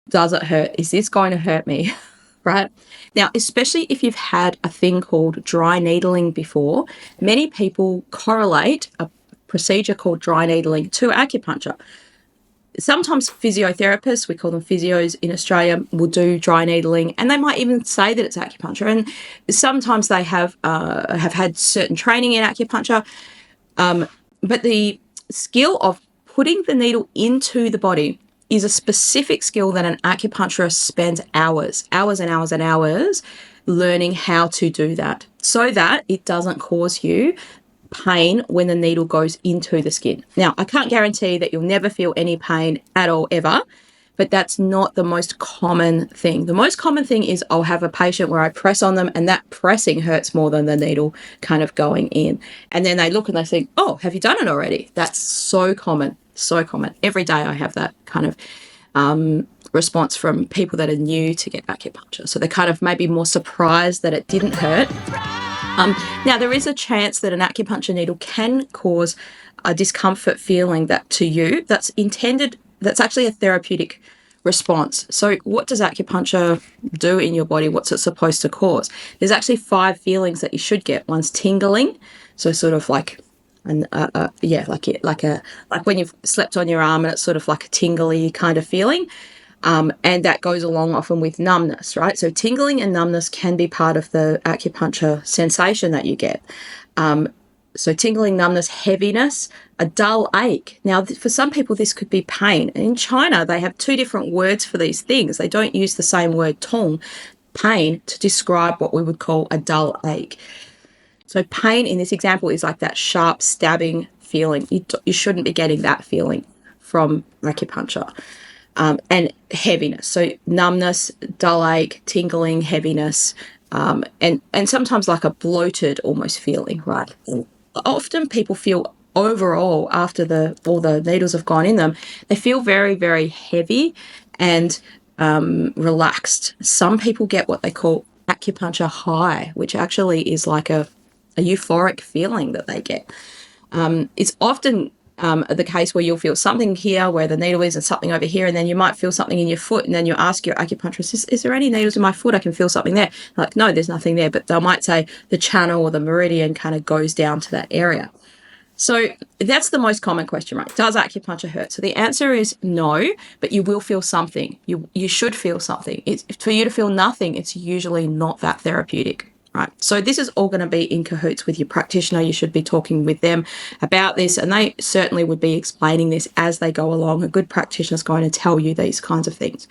Does it hurt? Is this going to hurt me? Right? Now, especially if you've had a thing called dry needling before, many people correlate a procedure called dry needling to acupuncture. Sometimes physiotherapists, we call them physios in Australia, will do dry needling, and they might even say that it's acupuncture. And sometimes they have had certain training in acupuncture, but the skill of putting the needle into the body is a specific skill that an acupuncturist spends hours and hours and hours learning how to do that, so that it doesn't cause you pain when the needle goes into the skin. Now, I can't guarantee that you'll never feel any pain at all ever, but that's not the most common thing. The most common thing is I'll have a patient where I press on them and that pressing hurts more than the needle kind of going in. And then they look and they think, oh, have you done it already? That's so common, so common. Every day I have that kind of response from people that are new to get acupuncture. So they're kind of maybe more surprised that it didn't hurt. Now, there is a chance that an acupuncture needle can cause a discomfort feeling that to you that's actually a therapeutic response. So what does acupuncture do in your body? What's it supposed to cause? There's actually 5 feelings that you should get. One's tingling, so sort of like like when you've slept on your arm and it's sort of like a tingly kind of feeling. And that goes along often with numbness, right? So tingling and numbness can be part of the acupuncture sensation that you get. So tingling, numbness, heaviness, a dull ache. Now, for some people, this could be pain. In China, they have 2 different words for these things. They don't use the same word, tong, pain, to describe what we would call a dull ache. So pain in this example is like that sharp stabbing feeling. You shouldn't be getting that feeling from acupuncture. And heaviness, so numbness, dull ache, tingling, heaviness, and sometimes like a bloated almost feeling, right? Often people feel overall after all the needles have gone in them, they feel very, very heavy and relaxed. Some people get what they call acupuncture high, which actually is like a euphoric feeling that they get. It's often the case where you'll feel something here where the needle is and something over here, and then you might feel something in your foot, and then you ask your acupuncturist, is there any needles in my foot? I can feel something there. Like, no, there's nothing there, but they might say the channel or the meridian kind of goes down to that area. So that's the most common question, right? Does acupuncture hurt? So the answer is no, but you will feel something. You should feel something. For you to feel nothing, it's usually not that therapeutic. Right. So this is all going to be in cahoots with your practitioner. You should be talking with them about this, and they certainly would be explaining this as they go along. A good practitioner is going to tell you these kinds of things.